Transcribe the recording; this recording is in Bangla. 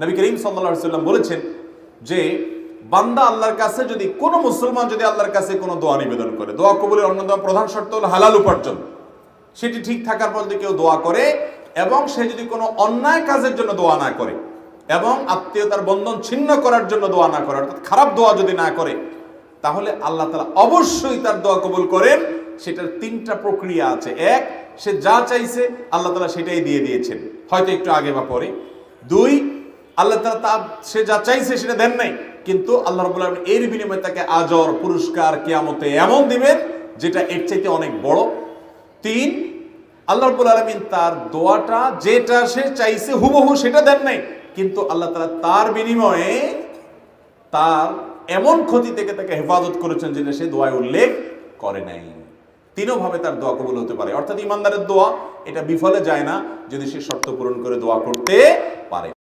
নবী করিম সাল্লাল্লাহু আলাইহি ওয়াসাল্লাম বলেছেন যে বান্দা আল্লাহর কাছে যদি কোনো মুসলমান যদি আল্লাহর কাছে কোনো দোয়া নিবেদন করে, দোয়া কবুলের অন্যতম প্রধান শর্ত হলো হালাল উপার্জন, সেটি ঠিক থাকার পর যদি কেউ দোয়া করে এবং সে যদি কোনো অন্যায় কাজের জন্য দোয়া না করে এবং আত্মীয়তার বন্ধন ছিন্ন করার জন্য দোয়া না করে, অর্থাৎ খারাপ দোয়া যদি না করে, তাহলে আল্লাহ তাআলা অবশ্যই তার দোয়া কবুল করেন। সেটার তিনটা প্রক্রিয়া আছে। এক, সে যা চাইছে আল্লাহ তাআলা সেটাই দিয়ে দিয়েছেন, হয়তো একটু আগে বা পরে। দুই, আল্লাহ তাআলা সে যা চাইছে সেটা দেন নাই, কিন্তু আল্লাহ রাব্বুল আলামিন এর বিনিময়ে তাকে আজর পুরস্কার কিয়ামতে এমন দিবেন যেটা এর চাইতে অনেক বড়। তিন, আল্লাহ রাব্বুল আলামিন তার দোয়াটা যেটা সে চাইছে হুবহু সেটা দেন নাই, কিন্তু আল্লাহ তাআলা তার বিনিময়ে তার এমন ক্ষতি থেকে তাকে হেফাজত করেছেন যেটা সে দোয়ায় উল্লেখ করে নাই। তিনও ভাবে তার দোয়া কবুল হতে পারে। অর্থাৎ ইমানদারের দোয়া এটা বিফলে যায় না যদি সে শর্ত পূরণ করে দোয়া করতে পারে।